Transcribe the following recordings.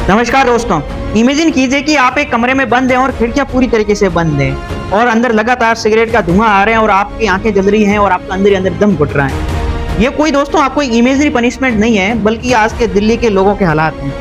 नमस्कार दोस्तों, इमेजिन कीजिए कि आप एक कमरे में बंद हैं और खिड़कियां पूरी तरीके से बंद हैं और अंदर लगातार सिगरेट का धुआं आ रहा है और आपकी आंखें जल रही हैं और आपका अंदर ही अंदर दम घुट रहा है। ये कोई दोस्तों आपको इमेजिनरी पनिशमेंट नहीं है, बल्कि आज के दिल्ली के लोगों के हालात हैं।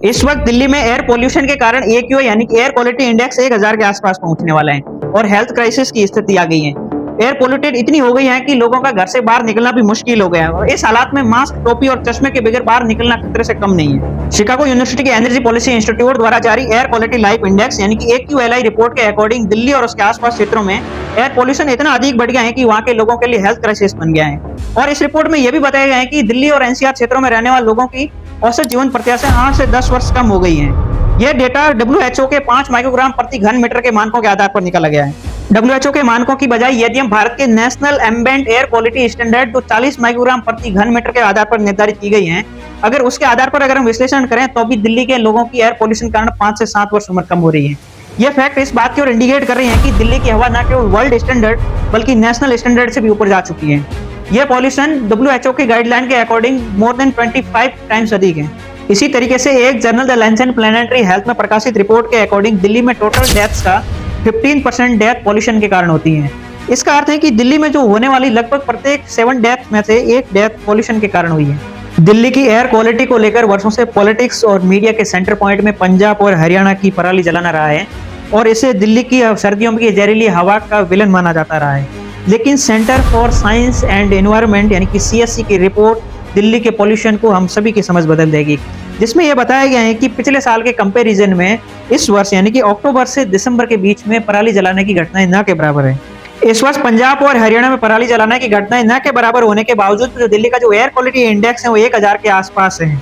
इस वक्त दिल्ली में एयर पोल्यूशन के कारण AQI यानी कि एयर क्वालिटी इंडेक्स 1000 के आसपास पहुंचने वाला है और हेल्थ क्राइसिस की स्थिति आ गई है। एयर पोल्यूटेड इतनी हो गई है कि लोगों का घर से बाहर निकलना भी मुश्किल हो गया है और इस हालात में मास्क, टोपी और चश्मे के बगैर बाहर निकलना खतरे से कम नहीं है। शिकागो यूनिवर्सिटी के एनर्जी पॉलिसी इंस्टीट्यूट द्वारा जारी एयर क्वालिटी लाइफ इंडेक्स यानी कि AQLI रिपोर्ट के अकॉर्डिंग दिल्ली और उसके आसपास क्षेत्रों में एयर पोल्यूशन इतना अधिक बढ़ गया है कि वहां के लोगों के लिए हेल्थ क्राइसिस बन गया है। और इस रिपोर्ट में यह भी बताया गया है कि दिल्ली और NCR क्षेत्रों में रहने वाले लोगों की औसत जीवन प्रत्याशा 8 से 10 वर्ष कम हो गई है। यह डेटा WHO के 5 माइक्रोग्राम प्रति घन मीटर के मानकों के आधार पर निकाला गया है। WHO के मानकों की बजाय यदि हम भारत के national ambient air quality standard जो 40 माइक्रोग्राम प्रति घन मीटर के आधार पर निर्धारित की गई हैं, अगर उसके आधार पर हम विश्लेषण करें तो भी दिल्ली के लोगों की एयर पोल्यूशन कारण 5 से 7 वर्ष उम्र कम हो रही है। यह फैक्ट इस बात की ओर इंडिकेट कर रही है कि दिल्ली की हवा न केवल वर्ल्ड स्टैंडर्ड बल्कि नेशनल स्टैंडर्ड से भी ऊपर जा चुकी है। यह पॉल्यूशन WHO के गाइडलाइन के अकॉर्डिंग मोर देन 25 टाइम्स अधिक है। इसी तरीके से एक journal the Lancet planetary health में प्रकाशित रिपोर्ट के अकॉर्डिंग दिल्ली में टोटल डेथ्स का 15% डेथ पॉल्यूशन के कारण होती है। इसका अर्थ है कि दिल्ली में जो होने वाली लगभग प्रत्येक 7 डेथ में से एक डेथ पॉल्यूशन के कारण हुई है। दिल्ली की एयर क्वालिटी को लेकर वर्षों से पॉलिटिक्स और मीडिया के सेंटर पॉइंट में पंजाब और हरियाणा की पराली जलाना रहा है और इसे दिल्ली की सर्दियों की जहरीली हवा का विलन माना जाता रहा है। लेकिन centre for science and environment यानी कि CSE की रिपोर्ट दिल्ली के पॉल्यूशन को हम सभी की समझ बदल देगी, जिसमें यह बताया गया है कि पिछले साल के कंपैरिजन में इस वर्ष यानी कि अक्टूबर से दिसंबर के बीच में पराली जलाने की घटनाएं न के बराबर है। इस वर्ष पंजाब और हरियाणा में पराली जलाने की घटनाएं न के बराबर होने के बावजूद जो दिल्ली का जो एयर क्वालिटी इंडेक्स है वो 1000 के आसपास है।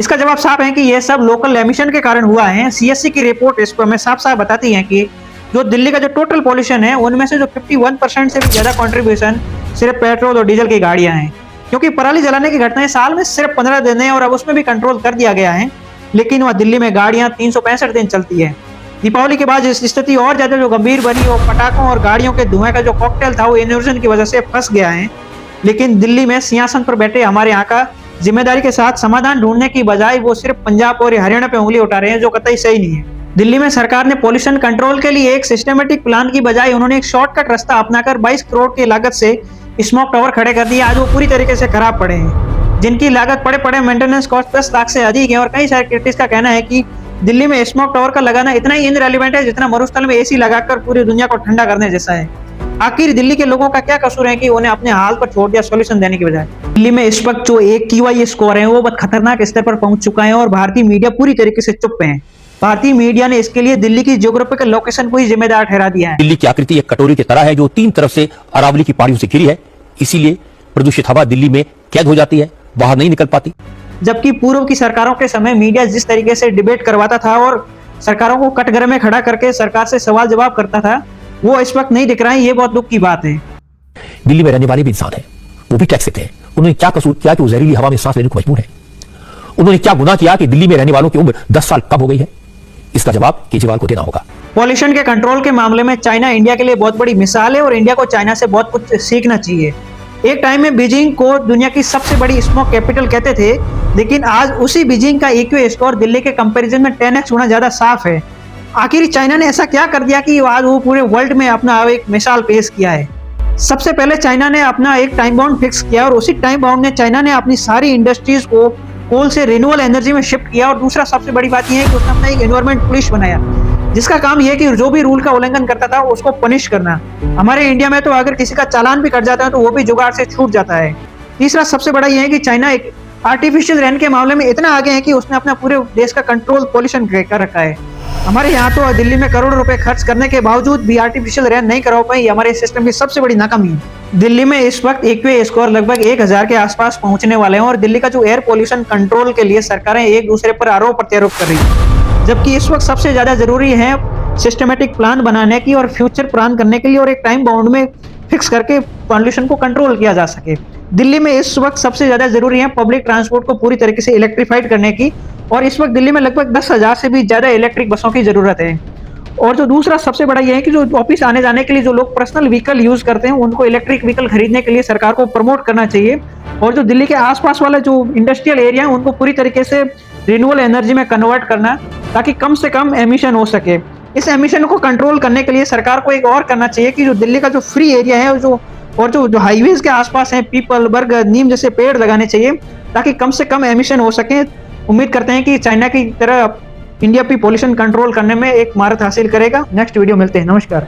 इसका जवाब साफ है कि यह सब लोकल एमिशन के कारण हुआ है। CSE की रिपोर्ट इसको हमें साफ साफ बताती है कि जो दिल्ली का जो टोटल पॉल्यूशन है उनमें से जो 51% से भी ज्यादा कंट्रीब्यूशन सिर्फ पेट्रोल और डीजल की गाड़ियां हैं, क्योंकि पराली जलाने की घटनाएं साल में सिर्फ 15 दिन है और अब उसमें भी कंट्रोल कर दिया गया है। लेकिन वह दिल्ली में गाड़ियां 365 दिन चलती है। दीपावली के बाद इस स्थिति और ज्यादा जो गंभीर बनी और पटाखों और गाड़ियों के धुएं का जो कॉकटेल था वो इन्वर्जन की वजह से फंस गया है। लेकिन दिल्ली में सिंहासन पर बैठे हमारे यहाँ का जिम्मेदारी के साथ समाधान ढूंढने की बजाय वो सिर्फ पंजाब और हरियाणा पे उंगली उठा रहे हैं, जो कतई सही नहीं है। दिल्ली में सरकार ने पॉल्यूशन कंट्रोल के लिए एक सिस्टमेटिक प्लान की बजाय उन्होंने एक शॉर्टकट रास्ता अपनाकर 22 करोड़ की लागत से स्मोक टावर खड़े कर दिए। आज वो पूरी तरीके से खराब पड़े हैं, जिनकी लागत पड़े मेंटेनेंस कॉस्ट 10 लाख से अधिक है। और कई सारे क्रिटिक्स का कहना है कि दिल्ली में स्मोक टावर का लगाना इतना ही इनरेलेवेंट है जितना मरुस्थल में AC लगाकर पूरी दुनिया को ठंडा करने जैसा है। आखिर दिल्ली के लोगों का क्या कसूर है कि उन्हें अपने हाल पर छोड़ दिया सोल्यूशन देने की बजाय। दिल्ली में इस वक्त जो AQI स्कोर है वो बहुत खतरनाक स्तर पर पहुंच चुका है और भारतीय मीडिया पूरी तरीके से चुप है। भारतीय मीडिया ने इसके लिए दिल्ली की ज्योग्राफिकल लोकेशन को ही जिम्मेदार ठहरा दिया है। दिल्ली की आकृति एक कटोरी की तरह है जो 3 तरफ से अरावली की पहाड़ियों से घिरी है, इसीलिए प्रदूषित हवा दिल्ली में कैद हो जाती है, बाहर नहीं निकल पाती। जबकि पूर्व की सरकारों के समय मीडिया जिस तरीके से डिबेट करवाता था और सरकारों को कटघरे में खड़ा करके सरकार से सवाल जवाब करता था, वो इस वक्त नहीं दिख रहा है। ये बहुत दुख की बात है। दिल्ली में रहने वाले भी इंसान हैं, वो भी टैक्स देते हैं। उन्होंने क्या कसूर किया कि वो जहरीली हवा में सांस लेने को मजबूर है? उन्होंने क्या गुनाह किया कि दिल्ली में रहने वालों की उम्र 10 साल कम हो गई है? इसका जवाब केजरीवाल को देना होगा। पॉल्यूशन के कंट्रोल के मामले में चाइना इंडिया के लिए बहुत बड़ी मिसाल है और इंडिया को चाइना से बहुत कुछ सीखना चाहिए। एक टाइम में बीजिंग को दुनिया की सबसे बड़ी स्मोक कैपिटल कहते थे, लेकिन आज उसी बीजिंग का AQI स्कोर दिल्ली के कंपैरिजन में 10x गुना ज्यादा साफ है। आखिर चाइना ने ऐसा क्या कर दिया कि आज वो पूरे वर्ल्ड में अपना एक मिसाल पेश किया है। सबसे पहले चाइना ने अपना एक टाइम बाउंड फिक्स किया और उसी टाइम बाउंड में चाइना ने अपनी सारी इंडस्ट्रीज को कोल से रिन्यूएबल एनर्जी में शिफ्ट किया। और दूसरा सबसे बड़ी बात यह है कि उसने अपना एक एनवायरमेंट पुलिस बनाया, जिसका काम यह है कि जो भी रूल का उल्लंघन करता था उसको पनिश करना। हमारे इंडिया में तो अगर किसी का चालान भी कट जाता है तो वो भी जुगाड़ से छूट जाता है। तीसरा सबसे बड़ा यह है कि चाइना एक आर्टिफिशियल रेन के मामले में इतना आगे है कि उसने अपना पूरे देश का कंट्रोल पॉल्यूशन कर रखा है। हमारे यहाँ तो दिल्ली में करोड़ों रुपए खर्च करने के बावजूद भी आर्टिफिशियल रेन नहीं करवा पाई। हमारे सिस्टम की सबसे बड़ी नाकामी है। दिल्ली में इस वक्त AQI स्कोर लगभग 1000 के आसपास पहुंचने वाले हैं और दिल्ली का जो एयर पोल्यूशन कंट्रोल के लिए सरकारें एक दूसरे पर आरोप प्रत्यारोप कर रही है, जबकि इस वक्त सबसे ज्यादा जरूरी है सिस्टमेटिक प्लान बनाने की और फ्यूचर प्लान करने के लिए और एक टाइम बाउंड में फिक्स करके पॉल्यूशन को कंट्रोल किया जा सके। दिल्ली में इस वक्त सबसे ज्यादा जरूरी है पब्लिक ट्रांसपोर्ट को पूरी तरीके से इलेक्ट्रीफाइड करने की और इस वक्त दिल्ली में लगभग 10,000 से भी ज्यादा इलेक्ट्रिक बसों की जरूरत है। और जो दूसरा सबसे बड़ा ये है कि जो ऑफिस आने जाने के लिए जो लोग पर्सनल व्हीकल यूज करते हैं उनको इलेक्ट्रिक व्हीकल खरीदने के लिए सरकार को प्रमोट करना चाहिए। और जो दिल्ली के आसपास वाला जो इंडस्ट्रियल एरिया है उनको पूरी तरीके से रिन्यूएबल एनर्जी में कन्वर्ट करना, ताकि कम से कम एमिशन हो सके। इस एमिशन को कंट्रोल करने के लिए सरकार को एक और करना चाहिए कि जो दिल्ली का जो फ्री एरिया है जो हाईवेज के आसपास है, पीपल, बरगद, नीम जैसे पेड़ लगाने चाहिए, ताकि कम से कम एमिशन हो सके। उम्मीद करते हैं कि चाइना की तरह इंडिया भी पॉल्यूशन कंट्रोल करने में एक महारत हासिल करेगा। नेक्स्ट वीडियो मिलते हैं। नमस्कार।